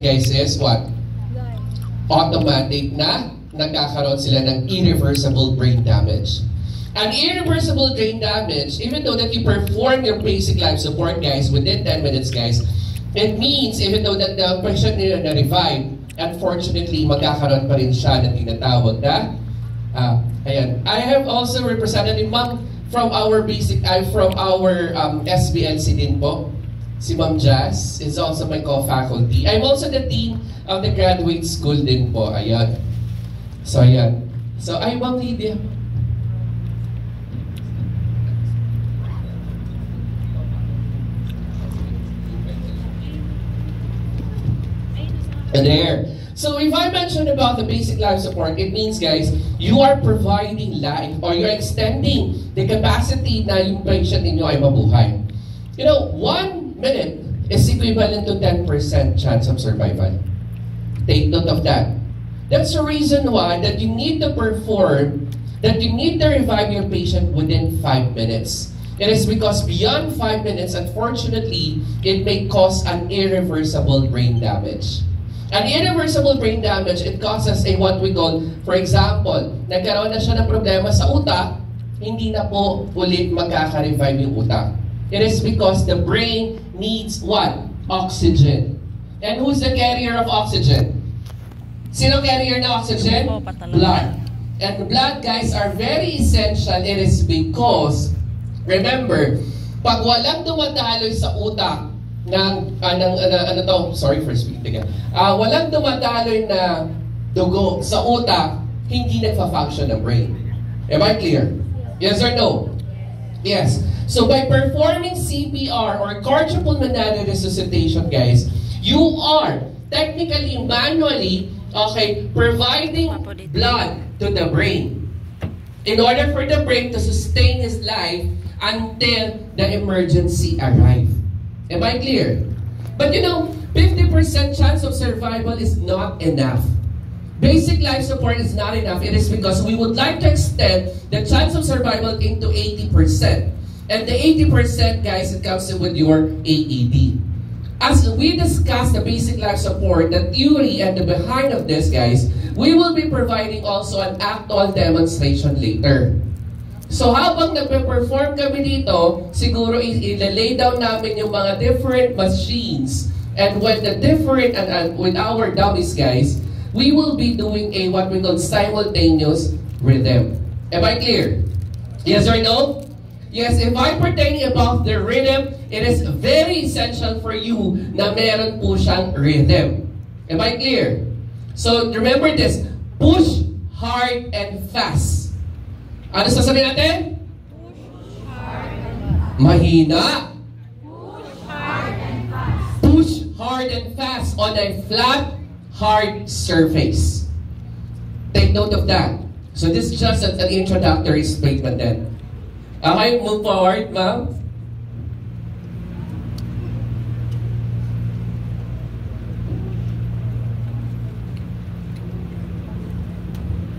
guys is what? Automatic na nagkakaroon sila ng irreversible brain damage. And irreversible brain damage, even though that you perform your basic life support, guys, within 10 minutes, guys, it means even though that the patient nila na-revive, unfortunately, magkakaroon pa rin siya na tinatawag na ayan. I have also representative ma'am from our SBLC din po. Si Ma'am Jazz is also my co-faculty. I'm also the dean of the graduate school din po. Ayan. So, ayan. So, ay, Ma'am Lydia. And there. So, if I mentioned about the basic life support, it means, guys, you are providing life or you're extending the capacity na yung patient ninyo ay mabuhay. You know, 1 minute is equivalent to 10% chance of survival. Take note of that. That's the reason why that you need to perform, that you need to revive your patient within 5 minutes. It is because beyond 5 minutes, unfortunately, it may cause an irreversible brain damage. An irreversible brain damage, it causes a what we call, for example, nagkaroon na siya ng problema sa utak, hindi na po ulit magkaka-revive yung utak. It is because the brain needs what? Oxygen. And who's the carrier of oxygen? Sino carrier na oxygen? Blood. And the blood, guys, are very essential. It is because, remember, pag walang dumadaloy sa utak walang dumadaloy na dugo sa utak, hindi nagfa-function ng brain. Am I clear? Yes or no? Yes. So by performing CPR or cardiopulmonary resuscitation, guys, you are technically, manually, providing blood to the brain in order for the brain to sustain his life until the emergency arrives. Am I clear? But you know, 50% chance of survival is not enough. Basic life support is not enough. It is because we would like to extend the chance of survival into 80%. And the 80%, guys, it comes with your AED. As we discuss the basic life support, the theory and the behind of this, guys, we will be providing also an actual demonstration later. So habang nagpe-perform kami dito, siguro i-lay down namin yung mga different machines. And with the different, and with our dummies, guys, we will be doing a what we call simultaneous rhythm. Am I clear? Yes or no? Yes, if I'm pertaining about the rhythm, it is very essential for you na meron po siyang rhythm. Am I clear? So remember this, push hard and fast. Ano sasabihin natin? Push hard and fast. Mahina. Push hard and fast. Push hard and fast on a flat, hard surface. Take note of that. So this is just an introductory statement then. Okay, move forward, ma'am.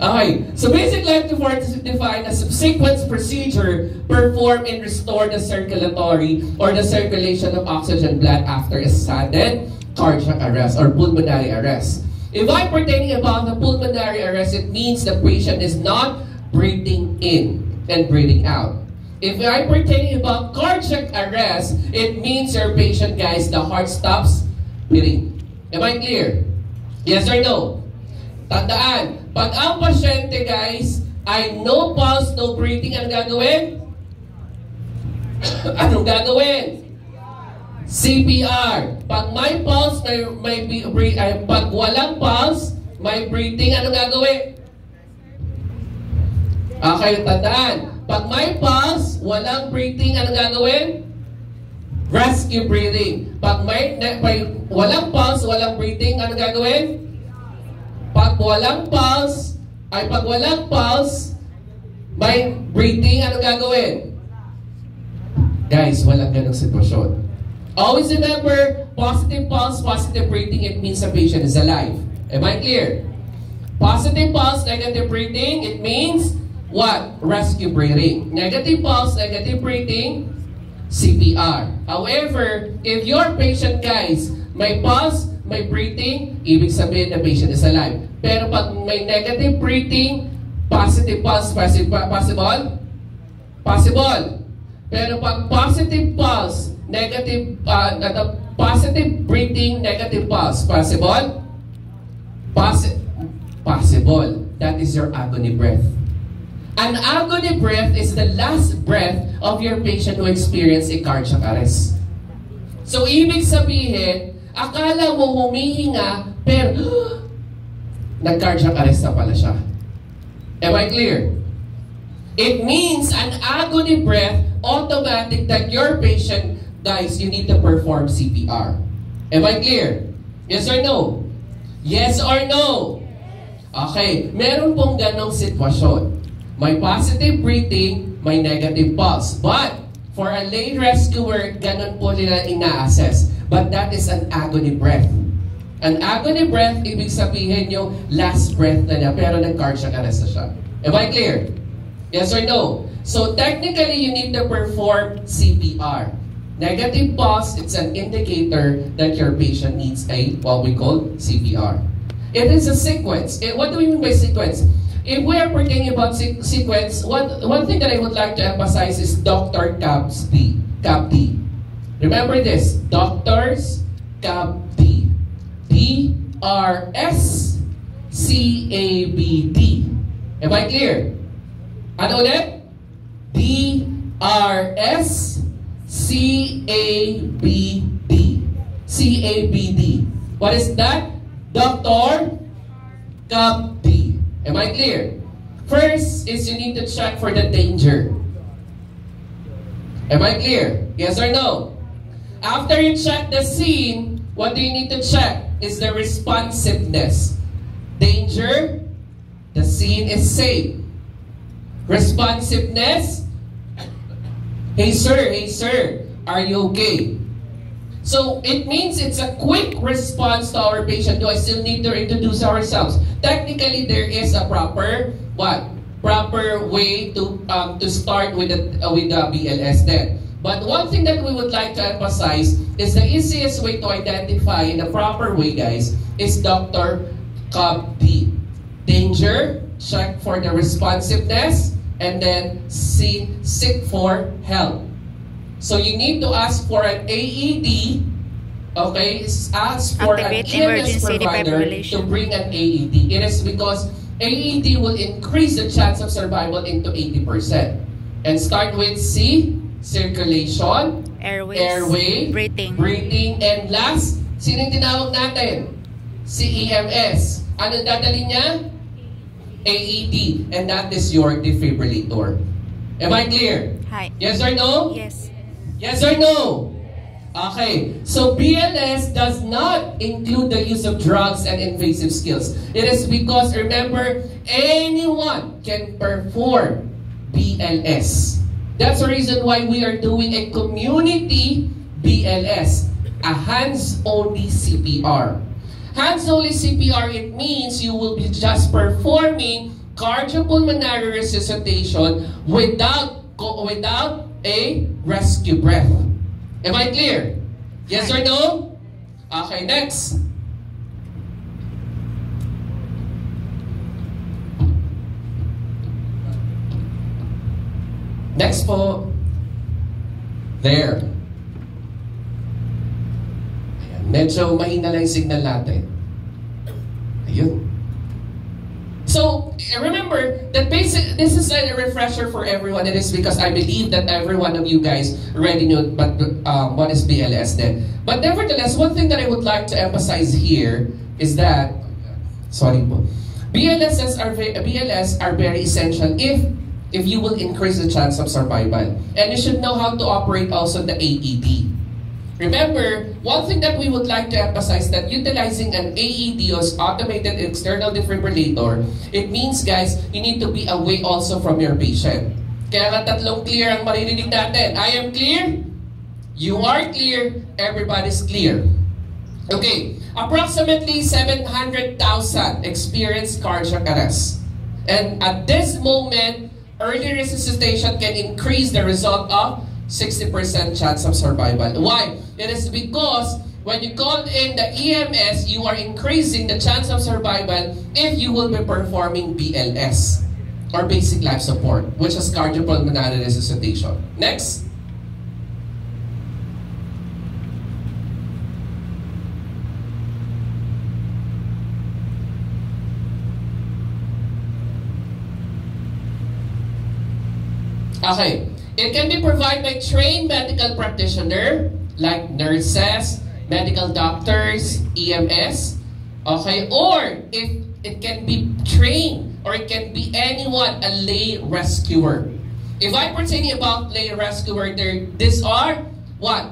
Okay, so basic life support is defined as a sequence procedure performed and restore the circulatory or the circulation of oxygen blood after a sudden cardiac arrest or pulmonary arrest. If I'm pertaining about the pulmonary arrest, it means the patient is not breathing in and breathing out. If I'm pertaining about cardiac arrest, it means your patient, guys, the heart stops beating. Am I clear? Yes or no? Tandaan, pag ang pasyente, guys, ay no pulse, no breathing, anong gagawin? Anong gagawin? CPR. Pag may pulse, pag walang pulse, may breathing, anong gagawin? Okay, tandaan. Pag may pulse, walang breathing, anong gagawin? Rescue breathing. Pag may walang pulse, walang breathing, anong gagawin? Pag walang pulse, may breathing, anong gagawin? Guys, walang ganong sitwasyon. Always remember, positive pulse, positive breathing, it means the patient is alive. Am I clear? Positive pulse, negative breathing, it means what? Rescue breathing. Negative pulse, negative breathing, CPR. However, if your patient, guys, may pulse, may breathing, ibig sabihin the patient is alive. Pero pag may negative breathing, positive pulse, possible? Possible. Pero pag positive pulse, negative, positive breathing, negative pulse, possible? Possible. That is your agony breath. An agony breath is the last breath of your patient who experienced a cardiac arrest. So, ibig sabihin, akala mo humihinga, pero nag-cardiac arrest na pala siya. Am I clear? It means an agony breath, automatic that your patient, guys, you need to perform CPR. Am I clear? Yes or no? Yes or no? Okay, meron pong ganong sitwasyon. May positive breathing, may negative pulse. But, for a lay rescuer, ganon po nila ina-assess. But that is an agony breath. An agony breath, ibig sabihin yung last breath na niya, pero nag-cardiac arrest na siya. Am I clear? Yes or no? So, technically, you need to perform CPR. Negative pulse, it's an indicator that your patient needs a, what we call CPR. It is a sequence. What do we mean by sequence? If we are talking about sequence, one thing that I would like to emphasize is Dr. CAPD. Remember this, Doctors CAPD. DRS-CABD. Am I clear? Ano ulit? DRS-CABD. CABD. What is that? Dr. CAPD. Am I clear? First is you need to check for the danger. Am I clear? Yes or no? After you check the scene, what do you need to check? Is the responsiveness. Danger, the scene is safe. Responsiveness, hey sir, are you okay? So, it means it's a quick response to our patient. Do I still need to introduce ourselves? Technically, there is a proper, proper way to start with the BLS then. But one thing that we would like to emphasize is the easiest way to identify in a proper way, guys, is Dr. CAPD. Danger, check for the responsiveness, and then seek for help. So you need to ask for an AED, okay? Ask for an EMS provider to bring an AED. It is because AED will increase the chance of survival into 80%. And start with C, circulation, airway, breathing, and last, sinong tinawag natin? CEMS. Anong dadalhin niya? AED. And that is your defibrillator. Am I clear? Hi. Yes or no? Yes. Yes or no? Okay, so BLS does not include the use of drugs and invasive skills. It is because, remember, anyone can perform BLS. That's the reason why we are doing a community BLS, a hands-only CPR. Hands-only CPR, it means you will be just performing cardiopulmonary resuscitation without a rescue breath. Am I clear? Yes or no? Okay, next. Next po. There. Ayan, medyo mahina lang yung signal natin. Ayun. So, remember that this is a refresher for everyone. It is because I believe that every one of you guys already know what is BLS then. But nevertheless, one thing that I would like to emphasize here is that, BLS are very essential if you will increase the chance of survival. And you should know how to operate also the AED. Remember, one thing that we would like to emphasize that utilizing an AED or automated external defibrillator, it means, guys, you need to be away also from your patient. Kaya nga tatlong clear ang maririnig natin. I am clear, you are clear, everybody's clear. Okay, approximately 700,000 experienced cardiac arrest. And at this moment, early resuscitation can increase the result of 60% chance of survival. Why? It is because when you call in the EMS, you are increasing the chance of survival if you will be performing BLS, or basic life support, which is cardiopulmonary resuscitation. Next. Okay. It can be provided by trained medical practitioner, like nurses, medical doctors, EMS. Okay. Or if it can be trained, or it can be anyone, a lay rescuer. If I pertain about lay rescuer, these are what?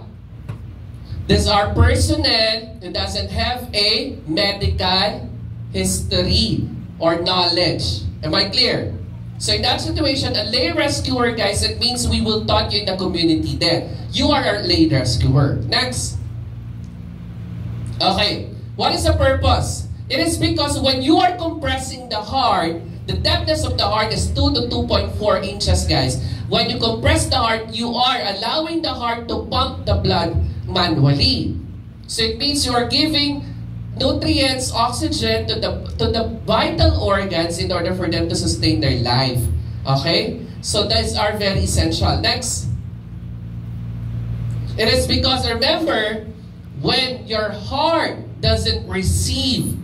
These are personnel who doesn't have a medical history or knowledge. Am I clear? So in that situation, a lay rescuer, guys, it means we will taught you in the community then. You are a lay rescuer. Next. Okay. What is the purpose? It is because when you are compressing the heart, the depthness of the heart is 2 to 2.4 inches, guys. When you compress the heart, you are allowing the heart to pump the blood manually. So it means you are giving nutrients, oxygen to the vital organs in order for them to sustain their life. Okay? So these are very essential. Next. It is because, remember, when your heart doesn't receive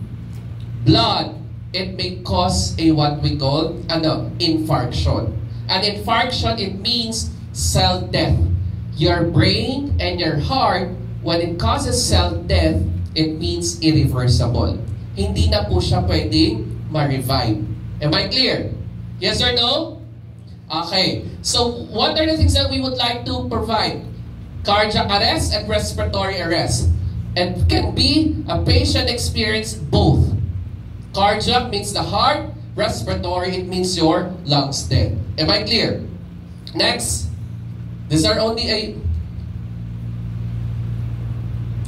blood, it may cause a what we call infarction. An infarction, it means cell death. Your brain and your heart, when it causes cell death, it means irreversible. Hindi na po siya pwedeng ma-revive. Am I clear? Yes or no? Okay. So, what are the things that we would like to provide? Cardiac arrest and respiratory arrest. And can be a patient experience both. Cardiac means the heart. Respiratory, it means your lungs dead. Am I clear? Next. These are only a...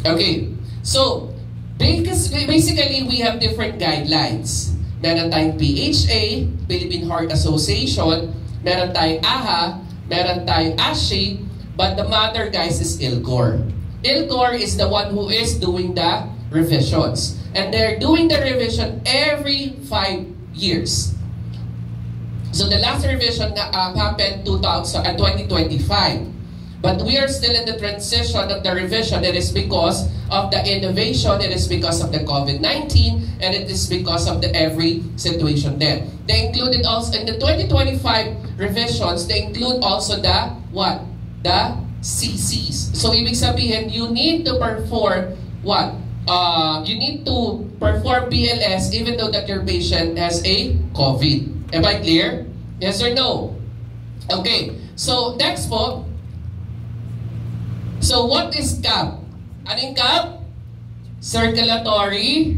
Okay. So, basically, we have different guidelines. Meron tayong PHA, Philippine Heart Association. Meron tayong AHA. Meron tayong ASHI. But the matter, guys, is ILCOR. ILCOR is the one who is doing the revisions. And they're doing the revision every 5 years. So the last revision happened 2025. But we are still in the transition of the revision. It is because of the innovation. It is because of the COVID-19. And it is because of the every situation there. They included also, in the 2025 revisions, they include also the, what? The CCs. So, ibig sabihin, you need to perform what? You need to perform BLS even though that your patient has a COVID. Am I clear? Yes or no? Okay. So, next po. So, what is CAP? Anong CAP? Circulatory,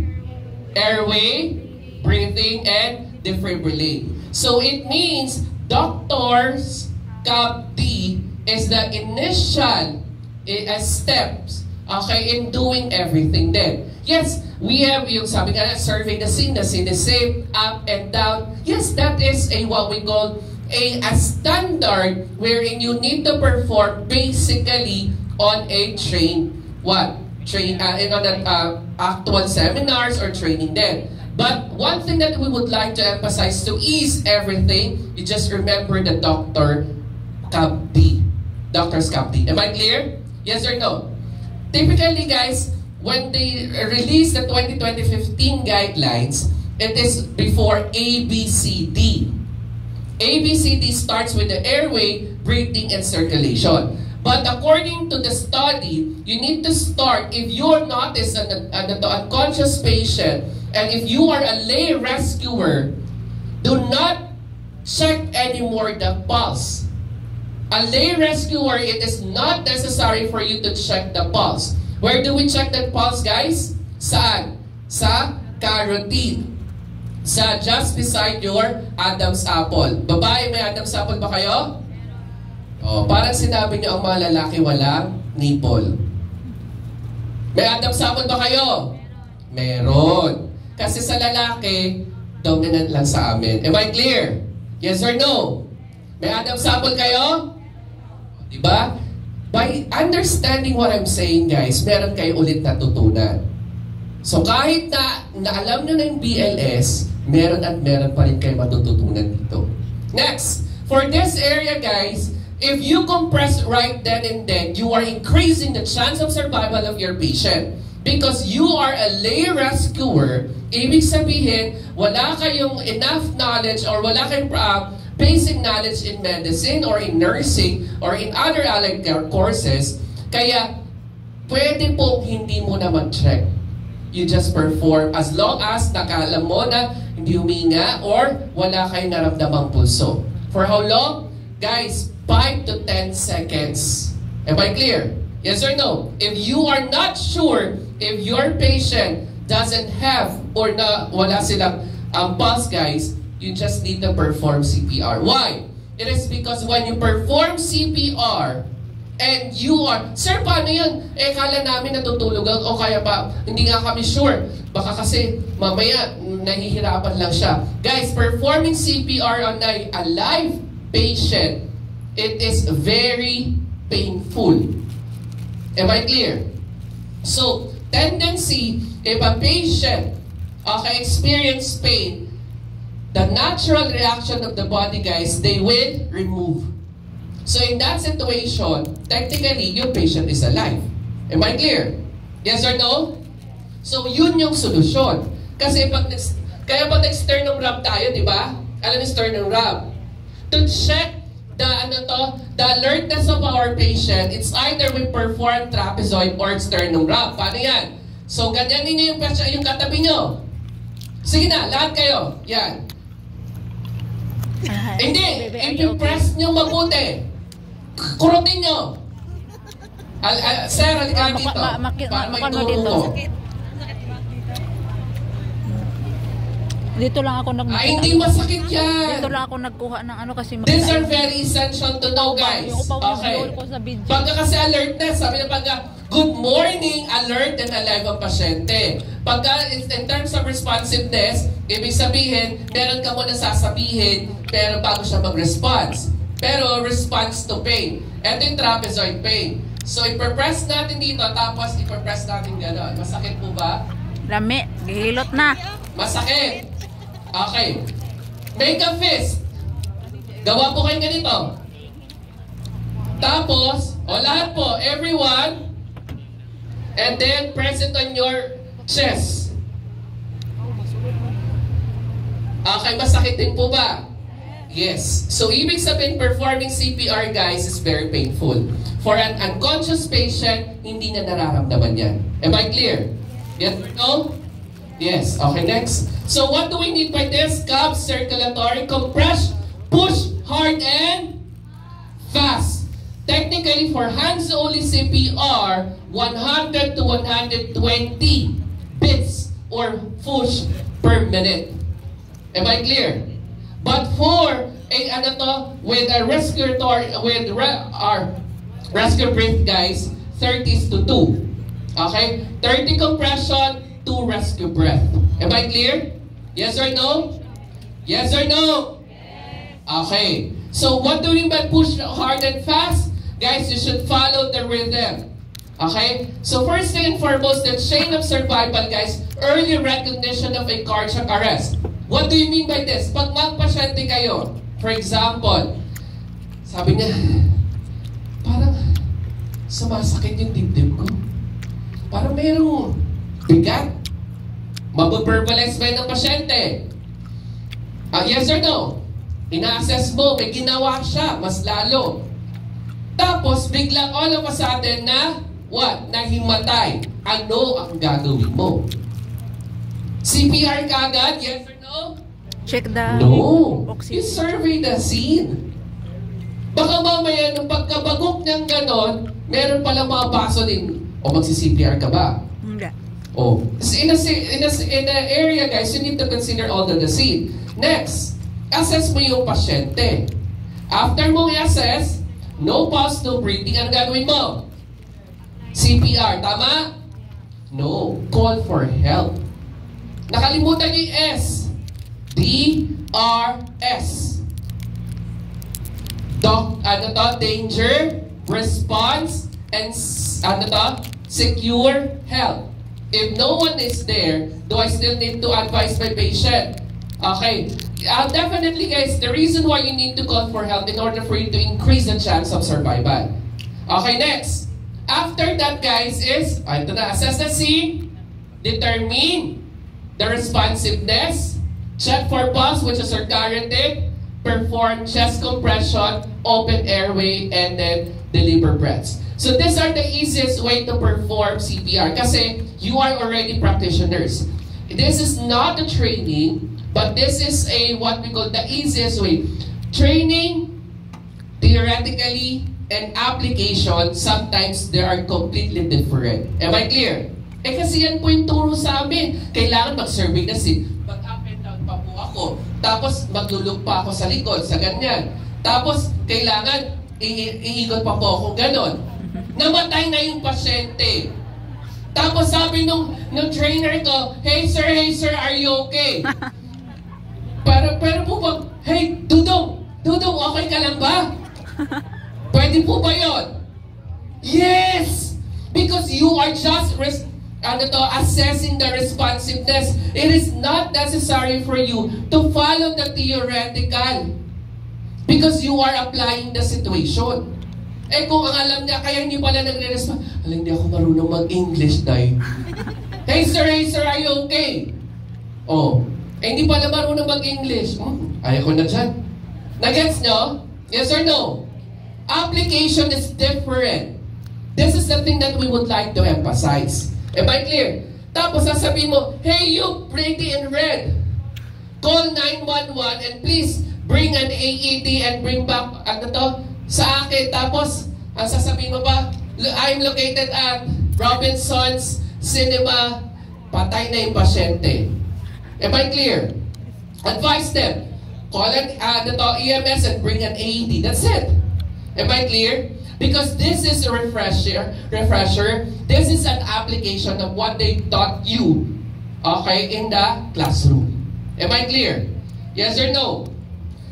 airway, breathing, and defibrillate. So, it means doctors, CAP D, is the initial steps, okay, in doing everything then. Yes, we have yung sabi nga, survey the scene is safe, up and down. Yes, that is a what we call a standard wherein you need to perform basically on a actual seminars or training then. But one thing that we would like to emphasize to ease everything, you just remember the doctor's CAP D. Am I clear? Yes or no? Typically, guys, when they release the 2015 guidelines, it is before ABCD. ABCD starts with the airway, breathing, and circulation. But according to the study, you need to start, if you are not an unconscious patient, and if you are a lay rescuer, do not check anymore the pulse. A lay rescuer, it is not necessary for you to check the pulse. Where do we check that pulse, guys? Saan? Sa carotid. Sa just beside your Adam's apple. Babae, may Adam's apple ba kayo? Oh, parang sinabi niyo ang mga lalaki walang nipple. May Adam's apple ba kayo? Meron. Kasi sa lalaki, dominant lang sa amin. Am I clear? Yes or no? May Adam's apple kayo? Diba? by understanding what I'm saying, guys, meron kayo ulit natutunan. So kahit na alam nyo na yung BLS, meron at meron pa rin kayo matututunan dito. Next, for this area, guys, if you compress right then and then, you are increasing the chance of survival of your patient. Because you are a lay rescuer, ibig sabihin, wala kayong enough knowledge or wala kayong basic knowledge in medicine or in nursing or in other allied care courses, kaya pwede pong hindi mo na mag-check. You just perform as long as nakaalam mo na hindi huminga or wala kayong naramdamang pulso. For how long? Guys, 5 to 10 seconds. Am I clear? Yes or no? If you are not sure if your patient doesn't have or wala silang pulse, guys, you just need to perform CPR. Why? It is because when you perform CPR, and you are, sir, paano yun? Kala namin natutulog o kaya pa, hindi nga kami sure. Baka kasi mamaya nahihirapan lang siya. Guys, performing CPR on a live patient, it is very painful. Am I clear? So, tendency, if a patient experience pain, the natural reaction of the body, guys, they will remove. So in that situation, technically, your patient is alive. Am I clear? Yes or no? So yun yung solusyon. Kasi kaya pag nag-sternum rub tayo, di ba? Alam niyo sternum rub? To check the alertness of our patient, it's either we perform trapezoid or sternum rub. Paano yan? So ganyan ninyo yung katabi nyo. Sige na, lahat kayo. Yan. Hindi, if you press nyo mabuti, kurutin nyo. Sir, halika dito. Para maituro ko. Dito lang ako hindi masakit yan. Dito lang ako nagkuha ng ano kasi These are very essential to know, guys. Okay. Pagka kasi alertness, sabi na pagka, good morning, alert and alive ang pasyente. Pagka in terms of responsiveness, ibig sabihin, meron ka muna sasabihin, pero bago siya mag-response. Pero response to pain. Ito yung trapezoid pain. So, ipapress natin dito, tapos ipapress natin gano'n. Masakit po ba? Lami, gihilot na. Masakit. Okay. Make a fist. Gawa po kayo ganito. Tapos, lahat po, everyone, and then press it on your chest. Okay, masakit din po ba? Yes. So, ibig sabihin, performing CPR, guys, is very painful. For an unconscious patient, hindi na nararamdaman yan. Am I clear? Yes or no? Yes. Okay, next. So, what do we need by this? Cup, circulatory, compress, push, hard, and fast. Technically, for hands-only CPR, 100 to 120 beats or push per minute. Am I clear? But for with a respiratory, our rescue breath, guys, 30 to 2. Okay? 30 compression, 2 rescue breath. Am I clear? Yes or no? Yes or no? Yes. Okay. So what do we mean by push hard and fast? Guys, you should follow the rhythm. Okay? So first and foremost, the chain of survival, guys, early recognition of a cardiac arrest. What do you mean by this? Pag magpasyente kayo, for example, sabi niya, parang sumasakit yung dibdib ko. Parang mayroong bigat. Mabaverbalize ba ng pasyente? Yes or no? Ina-assess mo, may ginawa siya, mas lalo. Tapos, biglang all of a sudden na, what? Nahimatay. Ano ang gagawin mo? CPR kagad? Yes or no? Check the You survey the scene. Baka mamaya, nung pagkabagok niyang ganon, meron palang mga baso din. O magsi-CPR ka ba? Hindi. Oh. In a area, guys, you need to consider all the scene. Next, assess mo yung pasyente. After mo i-assess, no pulse, no breathing, ano gagawin mo? CPR, tama? No. Call for help. Nakalimutan niyo yung S. DRS. Danger, response, and ano to? Secure health. If no one is there, do I still need to advise my patient? Okay. Definitely, guys, the reason why you need to call for help in order for you to increase the chance of survival. Okay, next. After that, guys, is, ito na, assess the C, determine the responsiveness, check for pulse, which is your current rate, perform chest compression, open airway, and then deliver breaths. So these are the easiest way to perform CPR kasi you are already practitioners. This is not a training, but this is what we call the easiest way. Training, theoretically, and application, sometimes they are completely different. Am I clear? Kasi yan po yung turo sa amin. Kailangan mag-survey na mag-up and down pa po ako. Tapos maglulog pa ako sa likod, sa ganyan. Tapos kailangan iikot pa po ako ganon. Namatay na yung pasyente. Tapos sabi nung trainer ko, hey sir, are you okay? Pero po ba, hey, Dudong, okay ka lang ba? Pwede po ba yun? Yes! Because you are just assessing the responsiveness. It is not necessary for you to follow the theoretical. Because you are applying the situation. Kung ang alam niya, kaya hindi pala nagre-respond, hindi ako marunong mag-English, day. Hey sir, are you okay? Oh, hindi pala marunong mag-English. Ayaw ko na dyan. Nagets nyo? Yes or no? Application is different. This is the thing that we would like to emphasize. Am I clear? Tapos sasabihin mo, hey you, pretty in red. Call 911 and please bring an AED and bring back, sa akin. Tapos, ang sasabihin mo pa, I'm located at Robinson's Cinema. Patay na yung pasyente. Am I clear? Advise them. Call an EMS and bring an AED. That's it. Am I clear? Because this is a refresher. This is an application of what they taught you, okay, in the classroom. Am I clear? Yes or no?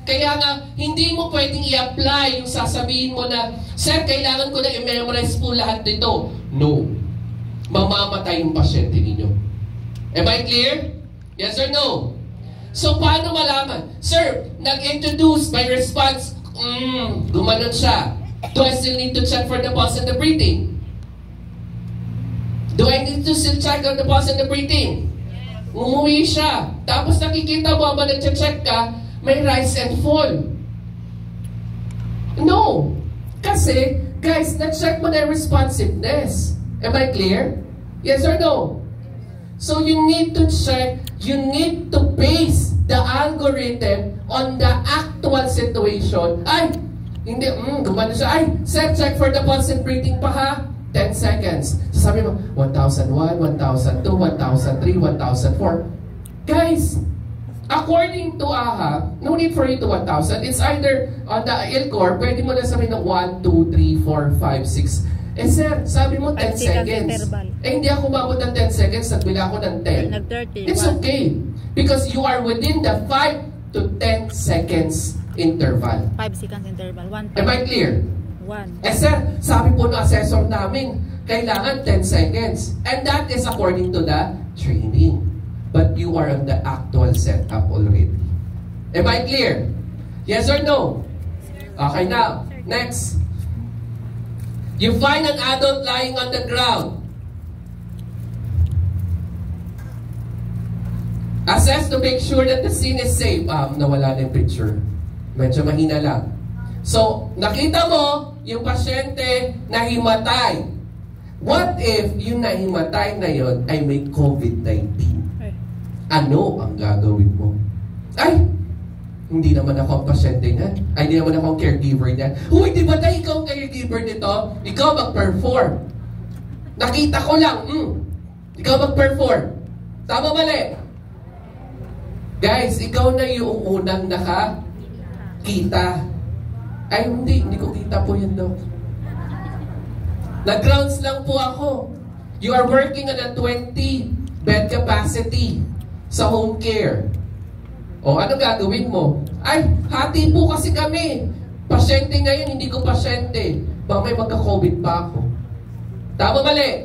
Kaya nga, hindi mo pwedeng i-apply yung sasabihin mo na, sir, kailangan ko na i-memorize po lahat dito. No. Mamamatay yung pasyente ninyo. Am I clear? Yes or no? So, paano malaman? Sir, nag-introduce my response, gumanon siya. Do I still need to check for the pulse and the breathing? Do I need to still check on the pulse and the breathing? Umuwi siya. Tapos nakikita mo, habang nag-check ka, may rise and fall. No. Kasi, guys, na-check mo na yung responsiveness. Am I clear? Yes or no? So you need to check, you need to base the algorithm on the actual situation. Ay, hindi, gumano siya. Ay, sir, check for the pulse and breathing pa ha. 10 seconds. Sasabi mo, 1001, 1002, 1003, 1004. Guys, according to AHA, no need for you to 1,000. It's either on the ILCOR, pwede mo na sabihin ng 1, 2, 3, 4, 5, 6. Sir, sabi mo 10 seconds. Hindi ako mabot ng 10 seconds, nagbila ako ng 10. It's okay. Because you are within the 5 to 10 seconds interval. 5 seconds interval. 1. Am I clear? 1. Sir, sabi po ng assessor namin, kailangan 10 seconds. And that is according to the training. But you are on the actual setup already. Am I clear? Yes or no? Okay, now, next. You find an adult lying on the ground. Assess to make sure that the scene is safe. Nawala na yung picture. Medyo mahina lang. So, nakita mo, yung pasyente nahimatay. What if yung nahimatay na yon ay may COVID-19? Ano ang gagawin mo? Ay, hindi naman ako ang pasyente niyan. Ay, hindi naman ako ang caregiver niyan. Uy, di ba tayo ikaw ang caregiver nito? Ikaw mag-perform. Nakita ko lang, ikaw mag-perform. Tama mali? Guys, ikaw na yung unang nakakita. Ay, hindi ko kita po yun daw. Nag-grounds lang po ako. You are working on a 20 bed capacity sa home care. O, ano gagawin mo? Ay, hati po kasi kami. Pasyente ngayon, hindi ko pasyente. Baka may magka-COVID pa ako. Tama mali?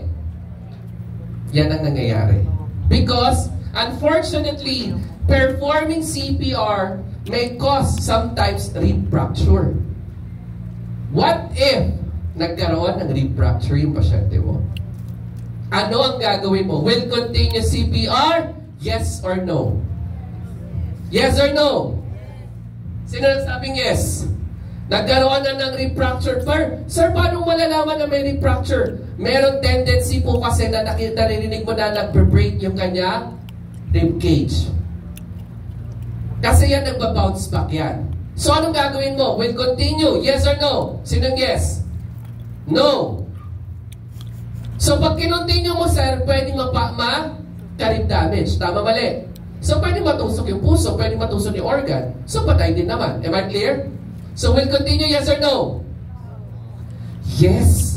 Yan ang nangyayari. Because, unfortunately, performing CPR may cause sometimes rib fracture. What if nagkaroon ng rib fracture yung pasyente mo? Ano ang gagawin mo? Will continue CPR? Yes or no? Yes or no? Sino nagsabing yes? Nagkaroon na ng rib fracture. Sir, paano malalaman na may rib fracture? Meron tendency po kasi na naririnig mo na nagbe-break yung kanya rib cage. Kasi yan nagba-bounce back yan. So anong gagawin mo? Will continue? Yes or no? Sinong yes? No. So pag kinontinue mo, sir, pwedeng ma-rib damage. Tama mali? So pwedeng matusok yung puso, pwedeng matusok yung organ. So patay din naman. Am I clear? So will continue, yes or no? Yes.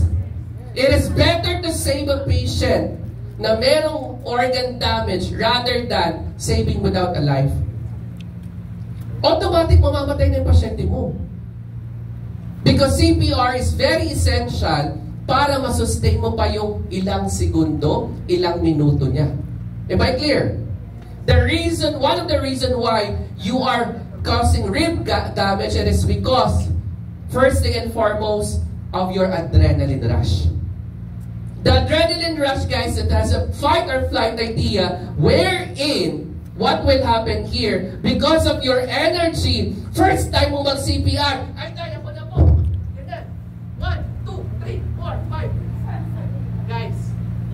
It is better to save a patient na merong organ damage rather than saving without a life. Automatic mamamatay na yung pasyente mo. Because CPR is very essential para masustain mo pa yung ilang segundo, ilang minuto niya. Am I clear? One of the reason why you are causing rib damage, and it's because, first thing and foremost, of your adrenaline rush. The adrenaline rush, guys, it has a fight or flight idea wherein what will happen here, because of your energy, first time mo mag-CPR, ay, kaya ko na po. Ganyan. 1, 2, 3, 4, 5. Guys,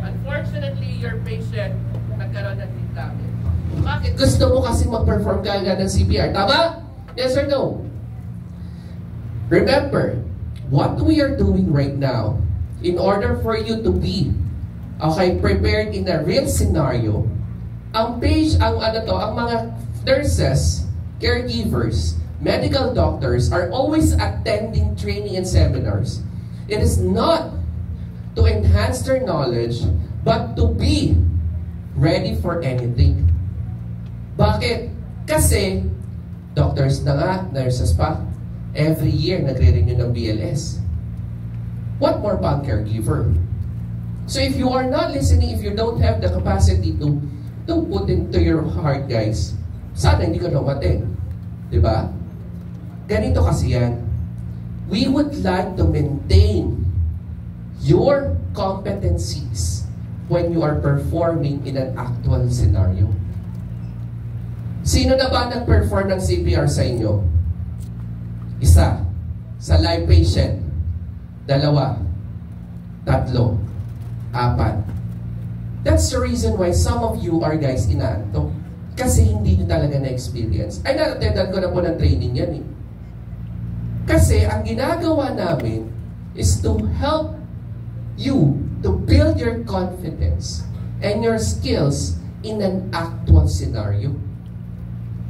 unfortunately, your patient nagkaroon ng rib damage. Bakit? Gusto mo kasi mag-perform ka agad ng CPR. Tama? Yes or no? Remember, what we are doing right now, in order for you to be prepared in a real scenario, ang mga nurses, caregivers, medical doctors are always attending training and seminars. It is not to enhance their knowledge, but to be ready for anything. Bakit? Kasi, doctors na nga, nurses pa, every year nagre-renew ng BLS. What more pa ang caregiver? So if you are not listening, if you don't have the capacity to put into your heart, guys, sana hindi ka dumating. Diba? Ganito kasi yan. We would like to maintain your competencies when you are performing in an actual scenario. Sino na ba nag-perform ng CPR sa inyo? Isa. Sa live patient. 2. 3. 4. That's the reason why some of you are guys inaantok. Kasi hindi nyo talaga na-experience. Ay, na-attendan ko na po ng training yan eh. Kasi ang ginagawa namin is to help you to build your confidence and your skills in an actual scenario.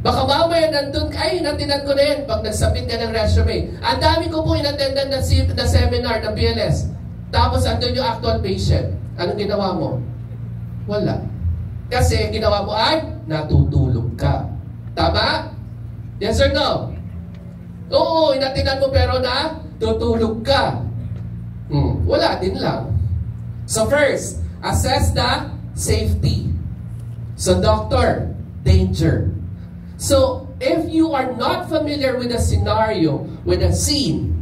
Baka mamaya nandun, ay, natinan ko na yan pag nagsubmit ka ng resume. Ang dami ko po inattendan na seminar ng BLS. Tapos andun yung actual patient. Anong ginawa mo? Wala. Kasi ginawa mo ay natutulog ka. Tama? Yes or no? Oo, inatinan mo pero tutulog ka. Wala din lang. So first, assess the safety. So doctor, danger. So, if you are not familiar with a scenario, with a scene,